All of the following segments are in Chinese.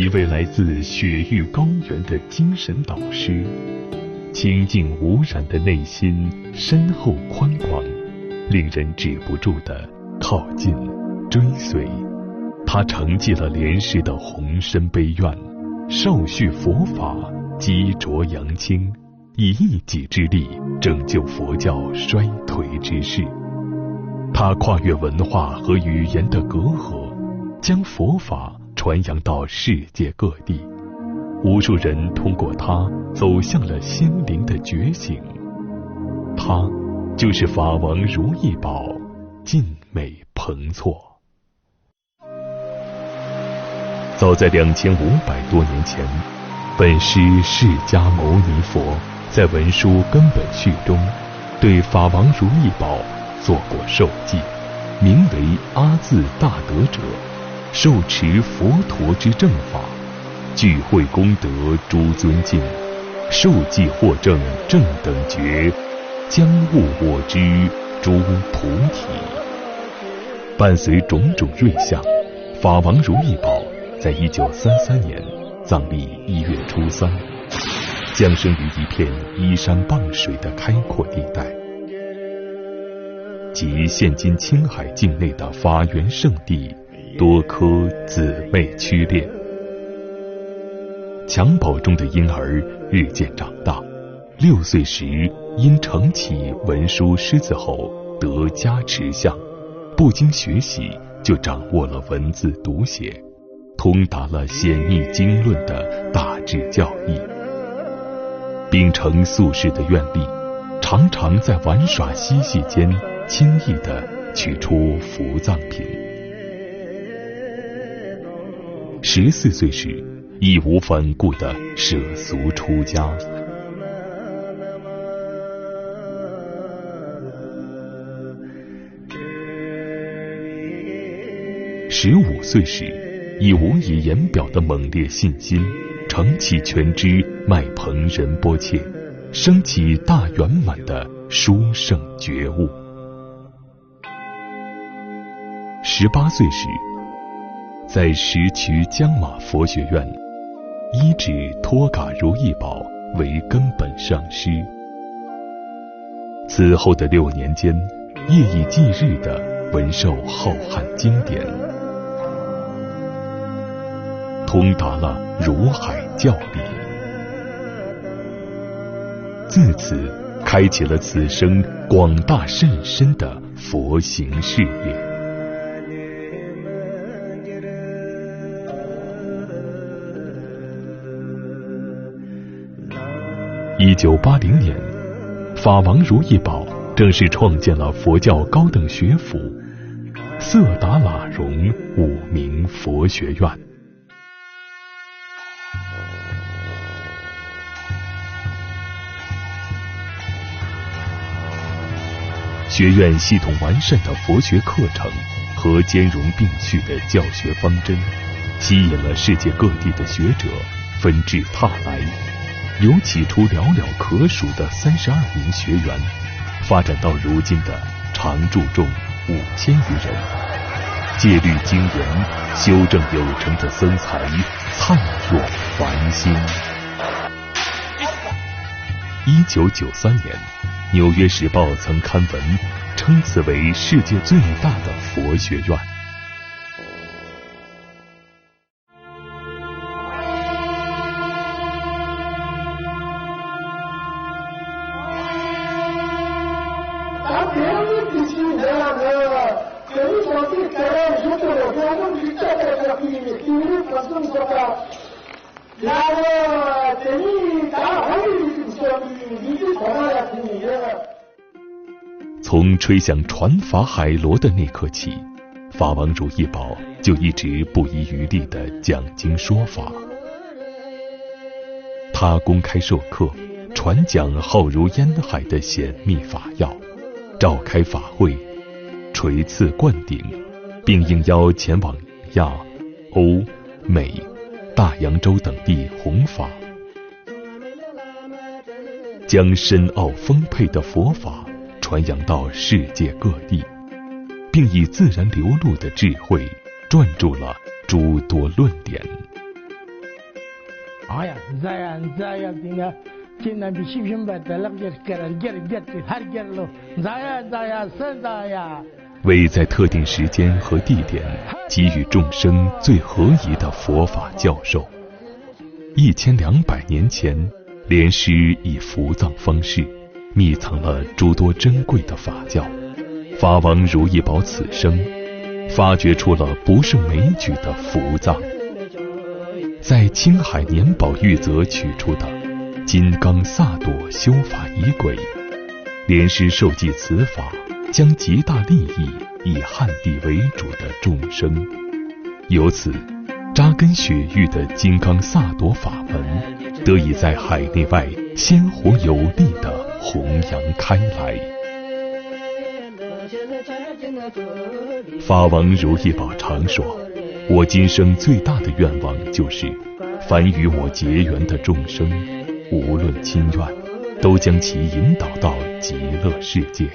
一位来自雪域高原的精神导师，清净无染的内心深厚宽广，令人止不住的靠近追随。他承继了莲师的宏深悲愿，少叙佛法，积浊扬清，以一己之力拯救佛教衰颓之势。他跨越文化和语言的隔阂，将佛法传扬到世界各地，无数人通过他走向了心灵的觉醒。他就是法王如意宝晋美彭措。早在2500多年前，本师释迦牟尼佛在文殊根本序中对法王如意宝做过授记，名为阿字大德者，受持佛陀之正法，聚会功德诸尊敬，受记获证正等觉，将悟我知诸菩提。伴随种种瑞相，法王如意宝在1933年藏历1月初3，降生于一片依山傍水的开阔地带，即现今青海境内的法缘圣地多科姊妹区列。襁褓中的婴儿日渐长大，6岁时因承起文殊师字后得加持相，不经学习就掌握了文字读写，通达了显密经论的大致教义。秉承宿世的愿力，常常在玩耍嬉戏间轻易地取出伏藏品。14岁时，义无反顾地舍俗出家。15岁时，以无以言表的猛烈信心，承起全知麦彭仁波切，升起大圆满的殊胜觉悟。18岁时，在石渠江马佛学院依止托嘎如意宝为根本上师。此后的6年间，夜以继日地闻受浩瀚经典，通达了如海教理，自此开启了此生广大甚深的佛行事业。1980年，法王如意宝正式创建了佛教高等学府色达喇荣五明佛学院。学院系统完善的佛学课程和兼容并蓄的教学方针，吸引了世界各地的学者纷至沓来，由起初寥寥可数的32名学员，发展到如今的常住众5000余人。戒律精严、修正有成的僧才灿若繁星。1993年，《纽约时报》曾刊文称此为世界最大的佛学院。从吹响传法海螺的那刻起，法王如意宝就一直不遗余力地讲经说法。他公开授课，传讲浩如烟海的显密法要，召开法会，垂赐灌顶，并应邀前往亚、欧、美、大洋洲等地弘法，将深奥丰沛的佛法传扬到世界各地，并以自然流露的智慧撰著了诸多论点。为在特定时间和地点给予众生最合宜的佛法教授。1200年前，莲师以伏藏方式密藏了诸多珍贵的法教。法王如意宝此生发掘出了不胜枚举的伏藏，在青海年宝玉泽取出的金刚萨埵修法仪轨，莲师受记此法，将极大利益以汉地为主的众生，由此扎根雪域的金刚萨埵法门得以在海内外鲜活有力地弘扬开来。法王如意宝常说，我今生最大的愿望就是凡与我结缘的众生，无论亲怨，都将其引导到极乐世界。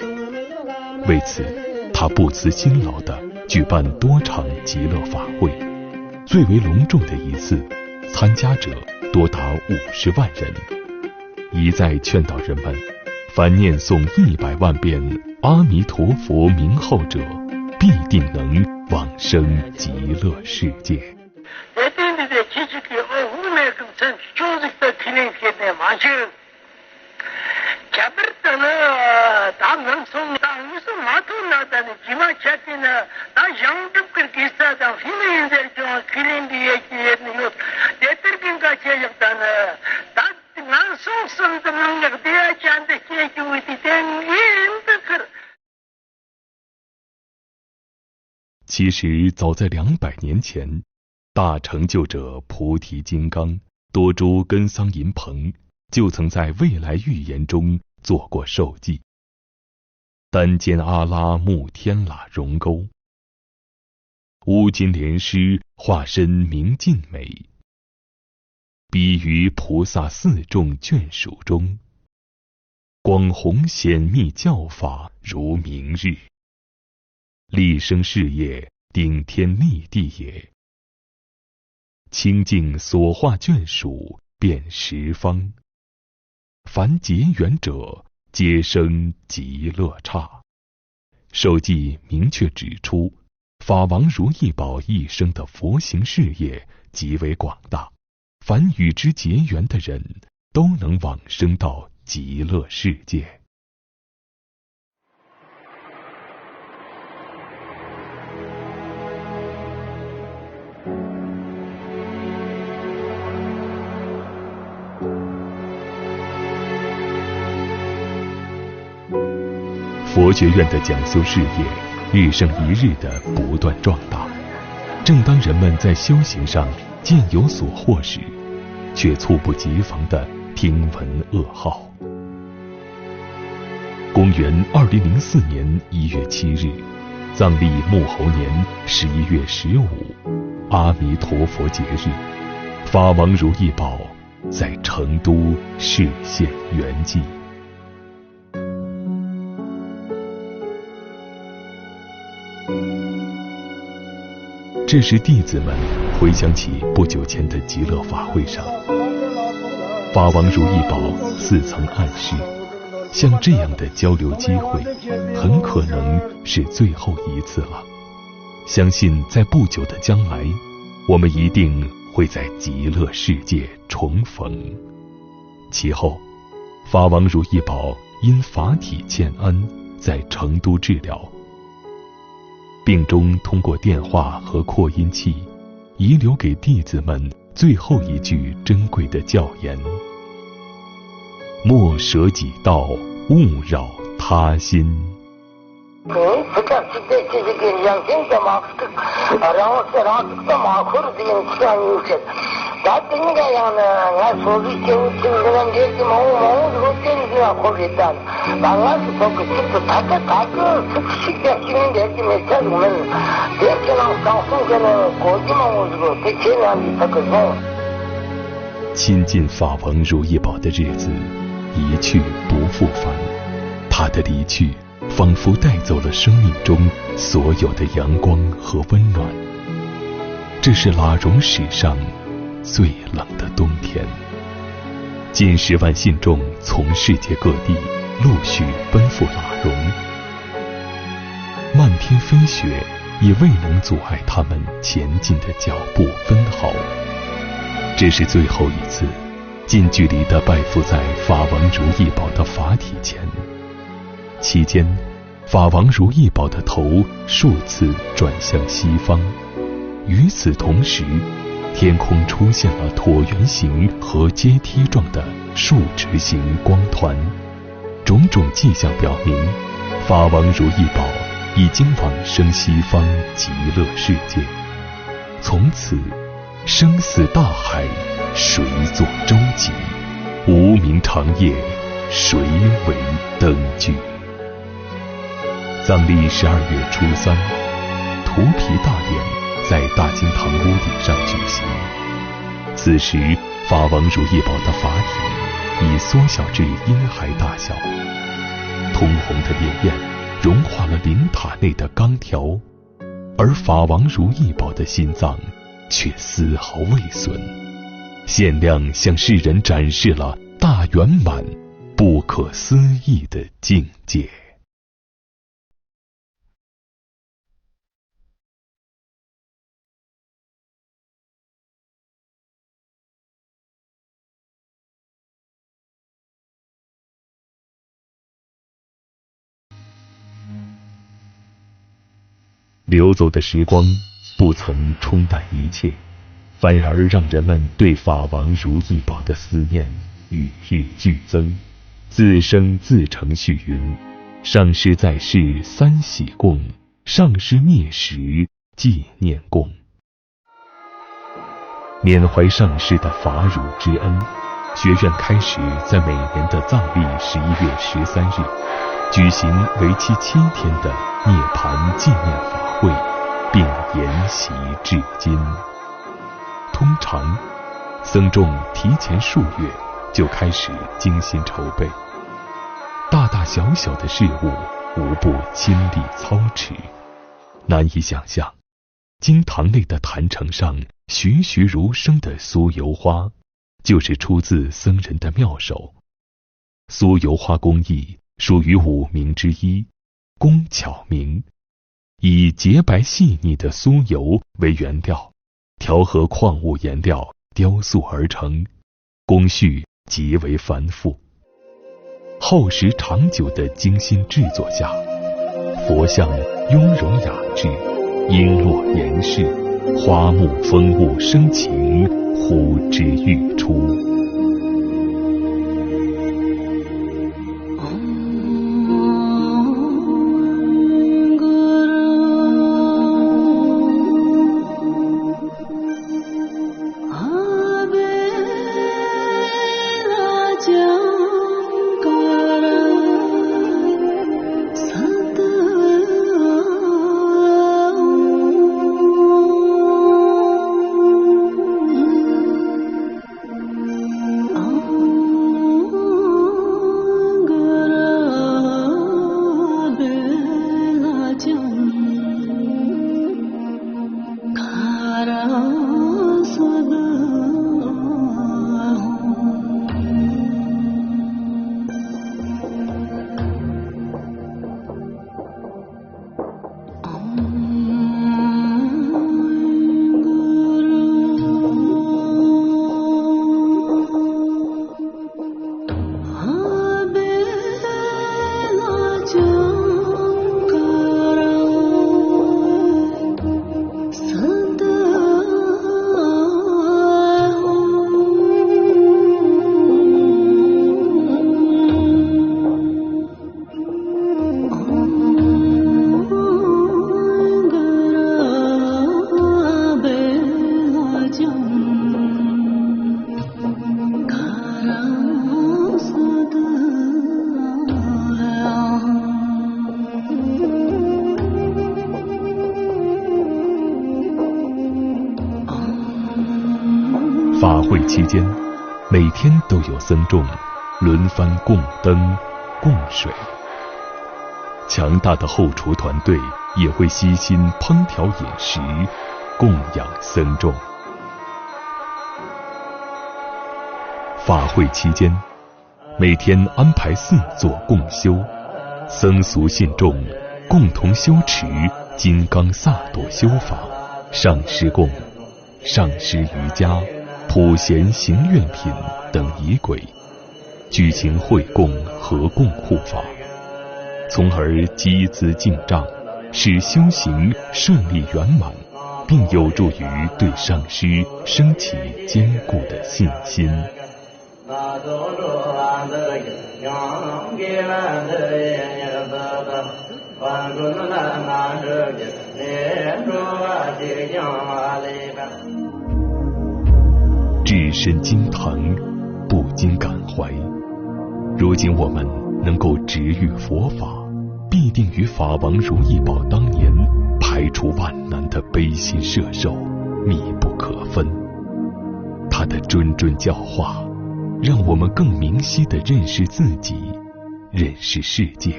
为此，他不辞辛劳地举办多场极乐法会，最为隆重的一次，参加者多达50万人，一再劝导人们，凡念诵100万遍阿弥陀佛名号者，必定能往生极乐世界。其实早在200年前，大成就者菩提金刚多珠根桑银蓬就曾在未来预言中做过授记。丹间阿拉木天喇熔沟，乌金莲师化身明尽美，比于菩萨四众眷属中，广弘显密教法如明日，立生事业顶天立地也。清净所化眷属遍十方，凡结缘者皆生极乐刹。授记明确指出，法王如意宝一生的佛行事业极为广大，凡与之结缘的人都能往生到极乐世界。佛学院的讲修事业日胜一日地不断壮大。正当人们在修行上渐有所获时，却猝不及防地听闻噩耗。公元2004年1月7日，藏历穆侯年11月15，阿弥陀佛节日，法王如意宝在成都示现圆寂。这时弟子们回想起不久前的极乐法会上，法王如意宝似曾暗示，像这样的交流机会很可能是最后一次了。相信在不久的将来，我们一定会在极乐世界重逢。其后，法王如意宝因法体欠安，在成都治疗，病中通过电话和扩音器遗留给弟子们最后一句珍贵的教言：莫舍己道，勿扰他心。亲近法王如意宝的日子一去不复返，他的离去仿佛带走了生命中所有的阳光和温暖。这是喇融史上最冷的冬天。近10万信众从世界各地陆续奔赴喇荣，漫天飞雪也未能阻碍他们前进的脚步分毫。这是最后一次近距离地拜伏在法王如意宝的法体前，期间法王如意宝的头数次转向西方。与此同时，天空出现了椭圆形和阶梯状的竖直形光团，种种迹象表明，法王如意宝已经往生西方极乐世界。从此，生死大海，谁作舟楫？无名长夜，谁为灯具？藏历12月初3，荼毗大典在大经堂屋顶上举行。此时，法王如意宝的法体已缩小至婴孩大小，通红的烈焰融化了灵塔内的钢条，而法王如意宝的心脏却丝毫未损，限量向世人展示了大圆满、不可思议的境界。流走的时光不曾冲淡一切，反而让人们对法王如意宝的思念与日俱增。自生自成续云：上师在世三喜供，上师灭时纪念供。缅怀上师的法乳之恩，学院开始在每年的藏历11月13日举行为期7天的涅槃纪念法会，并沿袭至今。通常，僧众提前数月就开始精心筹备，大大小小的事物无不亲力操持。难以想象，经堂内的坛城上栩栩如生的酥油花，就是出自僧人的妙手。酥油花工艺属于5名之一，工巧明，以洁白细腻的酥油为原料，调和矿物颜料雕塑而成，工序极为繁复。耗时长久的精心制作下，佛像雍容雅致，璎珞严饰，花木风物生情，呼之欲出。法会期间，每天都有僧众轮番供灯、供水，强大的后厨团队也会悉心烹调饮食，供养僧众。法会期间，每天安排4座共修，僧俗信众共同修持金刚萨埵修法、上师供、上师瑜伽、普贤行愿品等仪轨，举行会供合供护法，从而积资净障，使修行顺利圆满，并有助于对上师升起坚固的信心。置身经堂，不禁感怀，如今我们能够执遇佛法，必定与法王如意宝当年排除万难的悲心摄受密不可分。他的谆谆教化，让我们更明晰地认识自己，认识世界，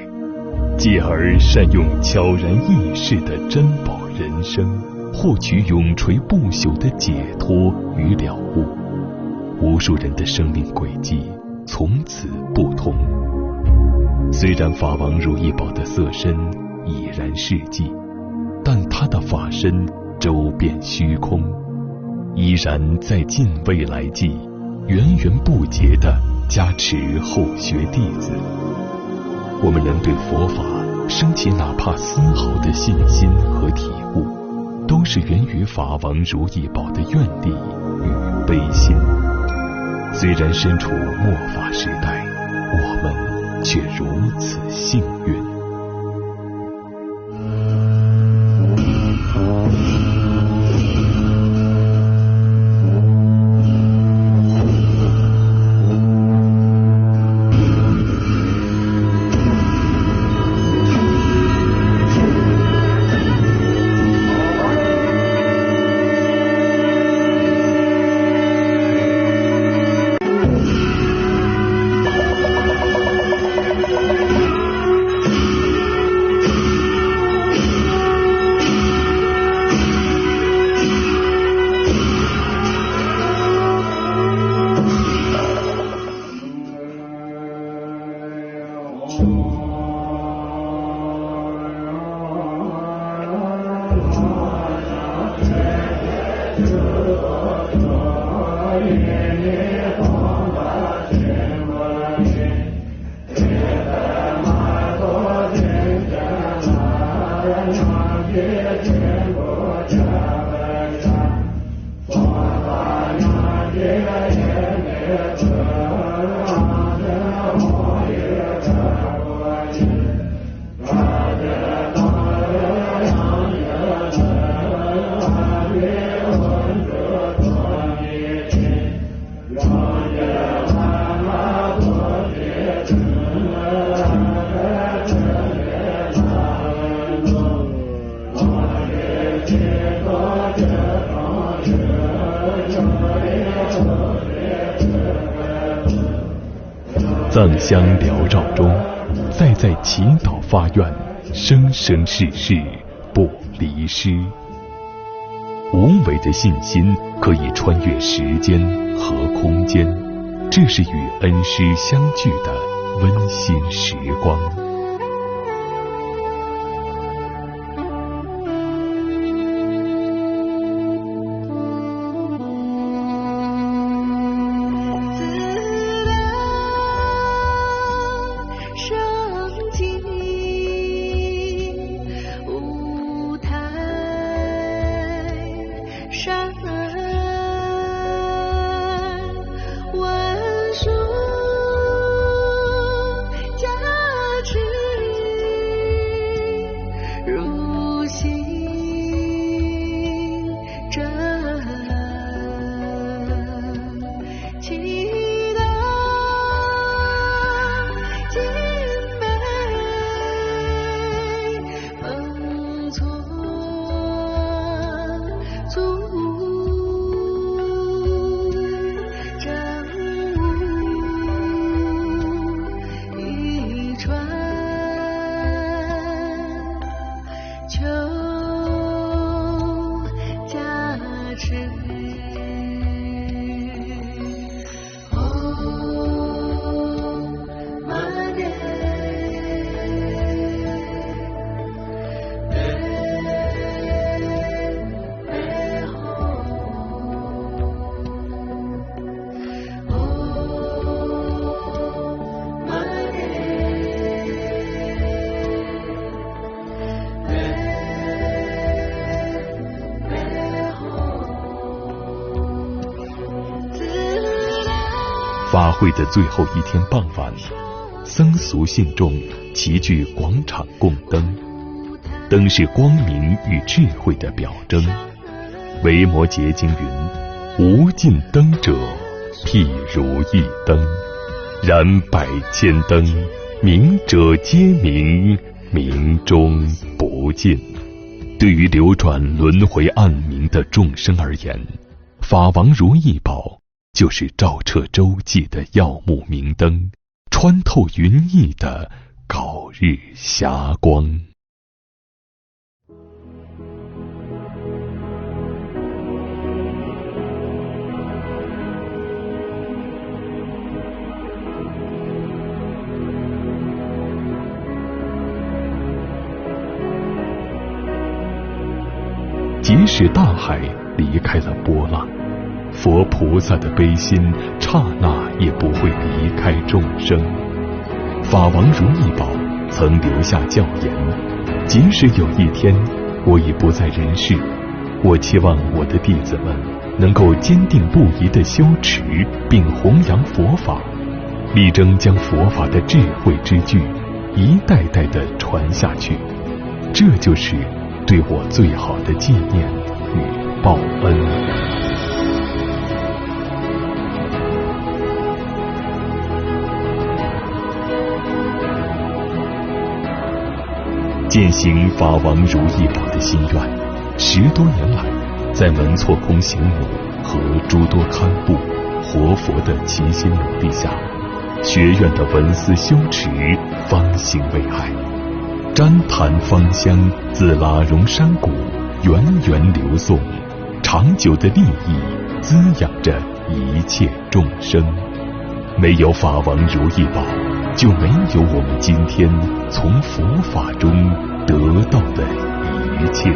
继而善用悄然易逝的珍宝人生，获取永垂不朽的解脱与了悟。无数人的生命轨迹从此不同。虽然法王如意宝的色身已然逝迹，但他的法身周遍虚空，依然在尽未来际源源不竭地加持后学弟子。我们能对佛法升起哪怕丝毫的信心和体悟，都是源于法王如意宝的愿力与悲心。虽然身处末法时代，我们却如此幸运。藏香缭绕中，再在祈祷发愿，生生世世不离师。无为的信心可以穿越时间和空间，这是与恩师相聚的温馨时光。文殊加持。会的最后一天傍晚，僧俗信众齐聚广场供灯。灯是光明与智慧的表征。维摩诘经云：无尽灯者，譬如一灯，燃百千灯，明者皆明，明中不尽。对于流转轮回暗冥的众生而言，法王如意宝就是照彻周际的耀目明灯，穿透云翳的皋日霞光。即使大海离开了波浪，佛菩萨的悲心刹那也不会离开众生。法王如意宝曾留下教言：即使有一天我已不在人世，我期望我的弟子们能够坚定不移地修持并弘扬佛法，力争将佛法的智慧之句一代代地传下去。这就是对我最好的纪念与报恩。践行法王如意宝的心愿，10多年来，在门错空行母和诸多堪布活佛的齐心努力下，学院的文思修持方兴未艾，旃檀芳香自喇荣山谷源源流送，长久的利益滋养着一切众生。没有法王如意宝，就没有我们今天从佛法中得到的一切。